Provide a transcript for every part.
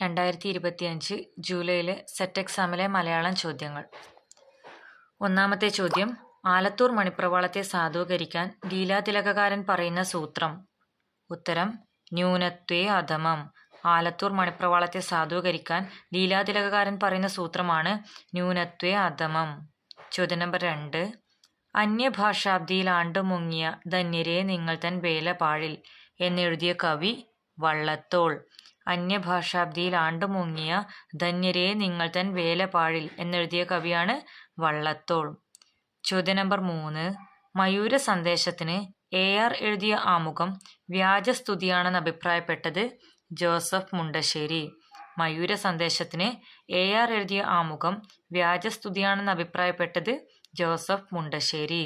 2025 ജൂലൈയിലെ set എക്സാമിലെ Malayalam ചോദ്യങ്ങൾ. ഒന്നാമത്തെ ചോദ്യം, ആലത്തൂർ മണിപ്രവാളത്തെ സാധൂകരിക്കാൻ ലീലാതിലകകാരൻ പറയുന്ന സൂത്രം. ഉത്തരം ന്യൂനത്വേ അധമം. ആലത്തൂർ മണിപ്രവാളത്തെ സാധൂകരിക്കാൻ ലീലാതിലകകാരൻ പറയുന്ന സൂത്രമാണ് ന്യൂനത്വേ അധമം. ചോദ്യം നമ്പർ 2, അന്യഭാഷാബ്ദിയിൽ ആണ്ടുമുങ്ങിയ ധന്യരെ നിങ്ങൾ തൻ വേല പാഴിൽ എന്നെഴുതിയ കവി വള്ളത്തോൾ. അന്യഭാഷാബ്ദിയിൽ ആണ്ടുമുങ്ങിയ ധന്യരെ നിങ്ങൾ തൻ വേല പാഴിൽ എന്നെഴുതിയ കവിയാണ് വള്ളത്തോൾ. ചോദ്യം നമ്പർ 3, മയൂര സന്ദേശത്തിന് AR എഴുതിയ ആമുഖം വ്യാജസ്തുതിയാണെന്ന് അഭിപ്രായപ്പെട്ടത് ജോസഫ് മുണ്ടശ്ശേരി. മയൂര സന്ദേശത്തിന് AR എഴുതിയ ആമുഖം വ്യാജസ്തുതിയാണെന്ന് അഭിപ്രായപ്പെട്ടത് ജോസഫ് മുണ്ടശ്ശേരി.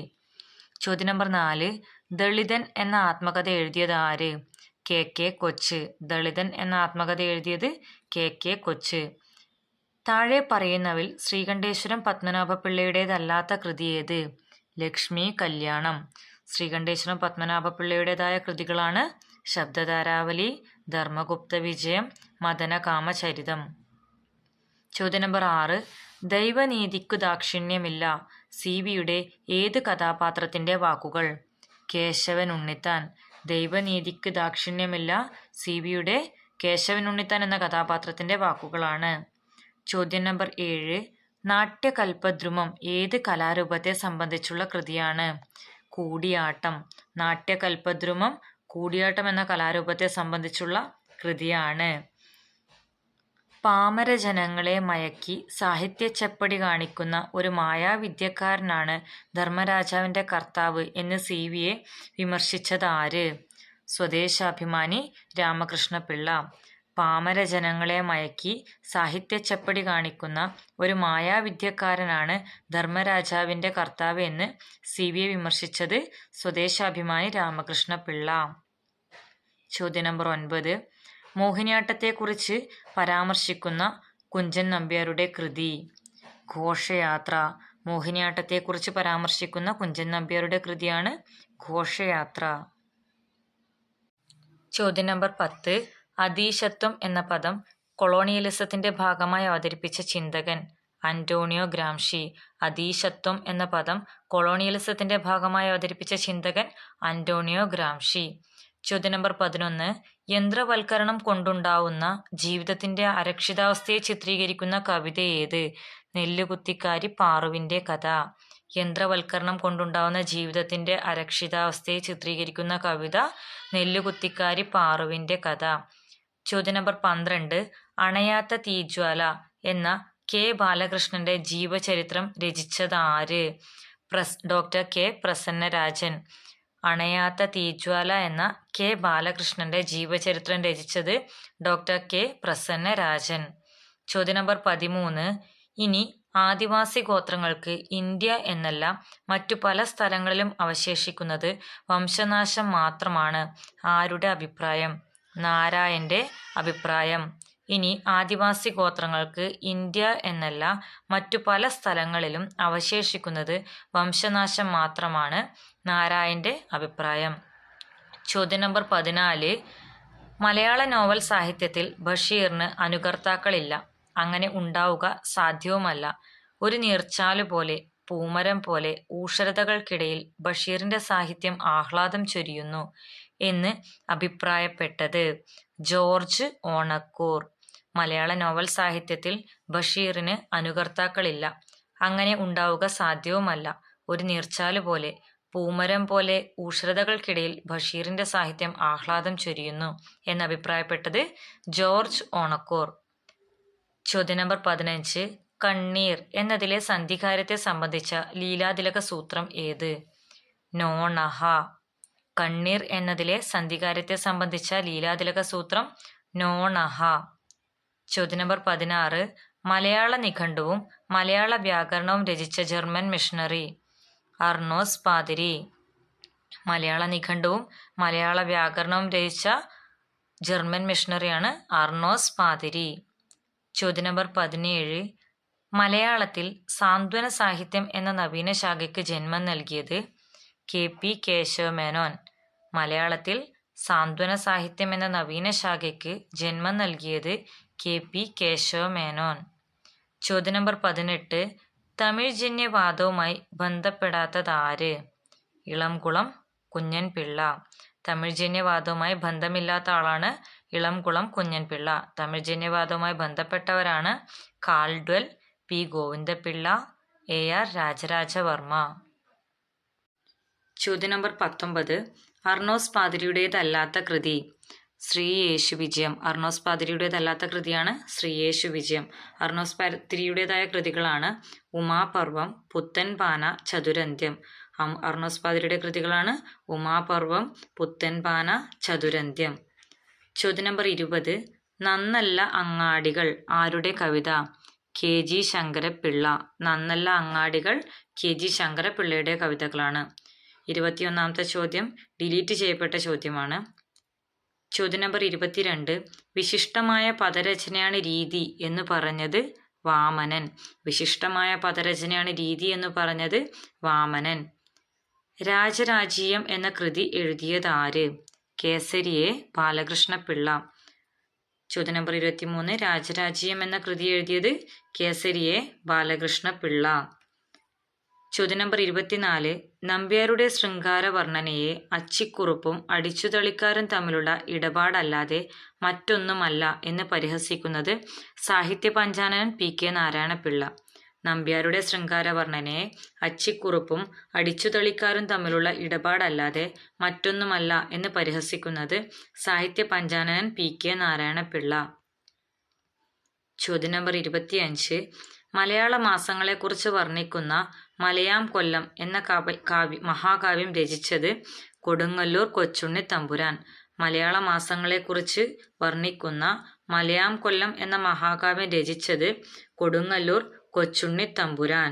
ചോദ്യം നമ്പർ 4, ദളിതൻ എന്ന ആത്മകഥ എഴുതിയത് ആര്? KK കൊച്ച്. ദളിതൻ എന്ന ആത്മകഥ എഴുതിയത് KK കൊച്ച്. താഴെ പറയുന്നവയിൽ ശ്രീകണ്ഠേശ്വരം പത്മനാഭപിള്ളയുടേതല്ലാത്ത കൃതി ഏത്? ലക്ഷ്മി കല്യാണം. ശ്രീകണ്ഠേശ്വരം പത്മനാഭപിള്ളയുടേതായ കൃതികളാണ് ശബ്ദധാരാവലി, ധർമ്മഗുപ്ത വിജയം, മദനകാമചരിതം. ചോദ്യം നമ്പർ 6, ദൈവനീതിക്കു ദാക്ഷിണ്യമില്ല CVയുടെ ഏത് കഥാപാത്രത്തിന്റെ വാക്കുകൾ? കേശവൻ ഉണ്ണിത്താൻ. ദൈവനീതിക്ക് ദാക്ഷിണ്യമില്ല CVയുടെ കേശവൻ ഉണ്ണിത്താൻ എന്ന കഥാപാത്രത്തിന്റെ വാക്കുകളാണ്. ചോദ്യം നമ്പർ 7, നാട്യകൽപദ്രുമം ഏത് കലാരൂപത്തെ സംബന്ധിച്ചുള്ള കൃതിയാണ്? കൂടിയാട്ടം. നാട്യകൽപദ്രുമം കൂടിയാട്ടം എന്ന കലാരൂപത്തെ സംബന്ധിച്ചുള്ള കൃതിയാണ്. പാമരജനങ്ങളെ മയക്കി സാഹിത്യച്ചെപ്പടി കാണിക്കുന്ന ഒരു മായാവിദ്യക്കാരനാണ് ധർമ്മരാജാവിന്റെ കർത്താവ് എന്ന് CVയെ വിമർശിച്ചത് ആര്? സ്വദേശാഭിമാനി രാമകൃഷ്ണപിള്ള. പാമരജനങ്ങളെ മയക്കി സാഹിത്യച്ചെപ്പടി കാണിക്കുന്ന ഒരു മായാവിദ്യക്കാരനാണ് ധർമ്മരാജാവിന്റെ കർത്താവ് എന്ന് CVയെ വിമർശിച്ചത് സ്വദേശാഭിമാനി രാമകൃഷ്ണപിള്ള. ചോദ്യം നമ്പർ 9, മോഹിനിയാട്ടത്തെക്കുറിച്ച് പരാമർശിക്കുന്ന കുഞ്ചൻ നമ്പ്യാരുടെ കൃതി? ഘോഷയാത്ര. മോഹിനിയാട്ടത്തെക്കുറിച്ച് പരാമർശിക്കുന്ന കുഞ്ചൻ നമ്പ്യാരുടെ കൃതിയാണ് ഘോഷയാത്ര. ചോദ്യം നമ്പർ 10, അധീശത്വം എന്ന പദം കൊളോണിയലിസത്തിന്റെ ഭാഗമായി അവതരിപ്പിച്ച ചിന്തകൻ? Antonio Gramsci. അധീശത്വം എന്ന പദം കൊളോണിയലിസത്തിന്റെ ഭാഗമായി അവതരിപ്പിച്ച ചിന്തകൻ അന്റോണിയോ ഗ്രാംഷി. ചോദ്യം നമ്പർ 11, യന്ത്രവൽക്കരണം കൊണ്ടുണ്ടാവുന്ന ജീവിതത്തിന്റെ അരക്ഷിതാവസ്ഥയെ ചിത്രീകരിക്കുന്ന കവിത ഏത്? നെല്ലുകുത്തിക്കാരി പാറുവിന്റെ കഥ. യന്ത്രവൽക്കരണം കൊണ്ടുണ്ടാവുന്ന ജീവിതത്തിന്റെ അരക്ഷിതാവസ്ഥയെ ചിത്രീകരിക്കുന്ന കവിത നെല്ലുകുത്തിക്കാരി പാറുവിന്റെ കഥ. ചോദ്യം നമ്പർ 12, അണയാത്ത തീജ്വാല എന്ന K. ബാലകൃഷ്ണന്റെ ജീവചരിത്രം രചിച്ചത് ആര്? Doctor K. പ്രസന്നരാജൻ. അണയാത്ത തീജ്വാല എന്ന K. ബാലകൃഷ്ണന്റെ ജീവചരിത്രം രചിച്ചത് ഡോക്ടർ K. പ്രസന്നരാജൻ. ചോദ്യം നമ്പർ 13, ഇനി ആദിവാസി ഗോത്രങ്ങൾക്ക് ഇന്ത്യ എന്നല്ല മറ്റു പല സ്ഥലങ്ങളിലും അവശേഷിക്കുന്നത് വംശനാശം മാത്രമാണ്. ആരുടെ അഭിപ്രായം? നാരായന്റെ അഭിപ്രായം. ഇനി ആദിവാസി ഗോത്രങ്ങൾക്ക് ഇന്ത്യ എന്നല്ല മറ്റു പല സ്ഥലങ്ങളിലും അവശേഷിക്കുന്നത് വംശനാശം മാത്രമാണ്. നാരായന്റെ അഭിപ്രായം. ചോദ്യം നമ്പർ 14, മലയാള നോവൽ സാഹിത്യത്തിൽ ബഷീറിന് അനുകർത്താക്കളില്ല. അങ്ങനെ ഉണ്ടാവുക സാധ്യവുമല്ല. ഒരു നീർച്ചാലു പോലെ, പൂമരം പോലെ ഊഷരതകൾക്കിടയിൽ ബഷീറിന്റെ സാഹിത്യം ആഹ്ലാദം ചൊരിയുന്നു എന്ന് അഭിപ്രായപ്പെട്ടത് ജോർജ് ഓണക്കൂർ. മലയാള നോവൽ സാഹിത്യത്തിൽ ബഷീറിന് അനുകർത്താക്കളില്ല. അങ്ങനെ ഉണ്ടാവുക സാധ്യവുമല്ല. ഒരു നീർച്ചാലു പോലെ, പൂമരം പോലെ ഊഷരതകൾക്കിടയിൽ ബഷീറിന്റെ സാഹിത്യം ആഹ്ലാദം ചൊരിയുന്നു എന്ന് അഭിപ്രായപ്പെട്ടത് ജോർജ് ഓണക്കൂർ. ചോദ്യം നമ്പർ 15, കണ്ണീർ എന്നതിലെ സന്ധികാര്യത്തെ സംബന്ധിച്ച ലീലാതിലക സൂത്രം ഏത്? നോണഹ. കണ്ണീർ എന്നതിലെ സന്ധികാര്യത്തെ സംബന്ധിച്ച ലീലാതിലക സൂത്രം നോണഹ. ചോദ്യം നമ്പർ 16, മലയാള നിഘണ്ടുവും മലയാള വ്യാകരണവും രചിച്ച ജർമ്മൻ മിഷണറി? അർണോസ് പാതിരി. മലയാള നിഘണ്ടുവും മലയാള വ്യാകരണവും രചിച്ച ജർമ്മൻ മിഷണറിയാണ് അർണോസ് പാതിരി. ചോദ്യം നമ്പർ 17, മലയാളത്തിൽ സാന്ത്വന സാഹിത്യം എന്ന നവീന ശാഖയ്ക്ക് ജന്മം നൽകിയത്? KP കേശവമേനോൻ. മലയാളത്തിൽ സാന്ത്വന സാഹിത്യം എന്ന നവീന ശാഖയ്ക്ക് ജന്മം നൽകിയത് KP കേശവ മേനോൻ. ചോദ്യം നമ്പർ 18. തമിഴ് ജന്യവാദവുമായി ബന്ധപ്പെടാത്തതാര്? ഇളംകുളം കുഞ്ഞൻപിള്ള. തമിഴ് ജന്യവാദവുമായി ബന്ധമില്ലാത്ത ആളാണ് ഇളംകുളം കുഞ്ഞൻപിള്ള. തമിഴ് ജന്യവാദവുമായി ബന്ധപ്പെട്ടവരാണ് Caldwell, P. Govindapillai, AR Rajarajavarma. ചോദ്യം നമ്പർ 19. അർണോസ് പാതിരിയുടേതല്ലാത്ത കൃതി. ശ്രീയേശുവിജയം. അർണോസ് പാതിരിയുടേതല്ലാത്ത കൃതിയാണ് ശ്രീയേശുവിജയം. അർണോസ് പാതിരിയുടേതായ കൃതികളാണ് ഉമാപർവം, പുത്തൻപാന, ചതുരന്ത്യം. അർണോസ് പാതിരിയുടെ കൃതികളാണ് ഉമാപർവം, പുത്തൻപാന, ചതുരന്ത്യം. ചോദ്യം നമ്പർ 20. നന്നല്ല അങ്ങാടികൾ ആരുടെ കവിത? KG ശങ്കരപ്പിള്ള. നന്നല്ല അങ്ങാടികൾ KG ശങ്കരപ്പിള്ളയുടെ കവിതകളാണ്. 21ാമത്തെ ചോദ്യം ഡിലീറ്റ് ചെയ്യപ്പെട്ട ചോദ്യമാണ്. ചോദ്യം നമ്പർ 22. വിശിഷ്ടമായ പദരചനയാണ് രീതി എന്ന് പറഞ്ഞത് വാമനൻ. വിശിഷ്ടമായ പദരചനയാണ് രീതി എന്ന് പറഞ്ഞത് വാമനൻ. രാജരാജീയം എന്ന കൃതി എഴുതിയതാര്? കേസരിയെ ബാലകൃഷ്ണപിള്ള. ചോദ്യം നമ്പർ 23. രാജരാജീയം എന്ന കൃതി എഴുതിയത് കേസരിയെ ബാലകൃഷ്ണപിള്ള. ചോദ്യം നമ്പർ 24. നമ്പ്യാരുടെ ശൃംഗാര വർണ്ണനയെ അച്ചിക്കുറുപ്പും അടിച്ചുതളിക്കാരും തമ്മിലുള്ള ഇടപാടല്ലാതെ മറ്റൊന്നുമല്ല എന്ന് പരിഹസിക്കുന്നത് സാഹിത്യ പഞ്ചാനനൻ PK നാരായണപിള്ള. നമ്പ്യാരുടെ ശൃംഗാര വർണ്ണനയെ അച്ചിക്കുറുപ്പും അടിച്ചുതളിക്കാരും തമ്മിലുള്ള ഇടപാടല്ലാതെ മറ്റൊന്നുമല്ല എന്ന് പരിഹസിക്കുന്നത് സാഹിത്യ പഞ്ചാനനൻ PK നാരായണപിള്ള. ചോദ്യം നമ്പർ 25. മലയാള മാസങ്ങളെക്കുറിച്ച് വർണ്ണിക്കുന്ന മലയാം കൊല്ലം എന്ന മഹാകാവ്യം രചിച്ചത് കൊടുങ്ങല്ലൂർ കൊച്ചുണ്ണി തമ്പുരാൻ. മലയാള മാസങ്ങളെക്കുറിച്ച് വർണ്ണിക്കുന്ന മലയാം കൊല്ലം എന്ന മഹാകാവ്യം രചിച്ചത് കൊടുങ്ങല്ലൂർ കൊച്ചുണ്ണി തമ്പുരാൻ.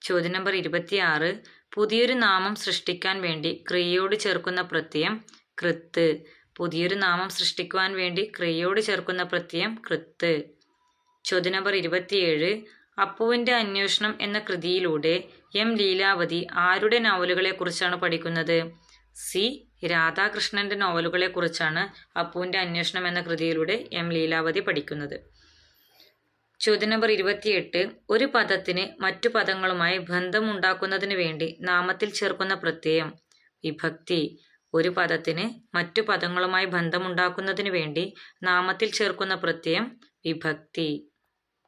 ചോദ്യം നമ്പർ 26. പുതിയൊരു നാമം സൃഷ്ടിക്കാൻ വേണ്ടി ക്രിയയോട് ചേർക്കുന്ന പ്രത്യയം കൃത്ത്. പുതിയൊരു നാമം സൃഷ്ടിക്കുവാൻ വേണ്ടി ക്രിയയോട് ചേർക്കുന്ന പ്രത്യയം കൃത്ത്. ചോദ്യം നമ്പർ 27. അപ്പുവിൻ്റെ അന്വേഷണം എന്ന കൃതിയിലൂടെ M. ലീലാവതി ആരുടെ നോവലുകളെ കുറിച്ചാണ് പഠിക്കുന്നത്? C. രാധാകൃഷ്ണന്റെ നോവലുകളെ കുറിച്ചാണ് അപ്പുവിൻ്റെ അന്വേഷണം എന്ന കൃതിയിലൂടെ M. ലീലാവതി പഠിക്കുന്നത്. ചോദ്യം നമ്പർ 28. ഒരു പദത്തിന് മറ്റു പദങ്ങളുമായി ബന്ധമുണ്ടാക്കുന്നതിന് വേണ്ടി നാമത്തിൽ ചേർക്കുന്ന പ്രത്യയം വിഭക്തി. ഒരു പദത്തിന് മറ്റു പദങ്ങളുമായി ബന്ധമുണ്ടാക്കുന്നതിന് വേണ്ടി നാമത്തിൽ ചേർക്കുന്ന പ്രത്യയം വിഭക്തി.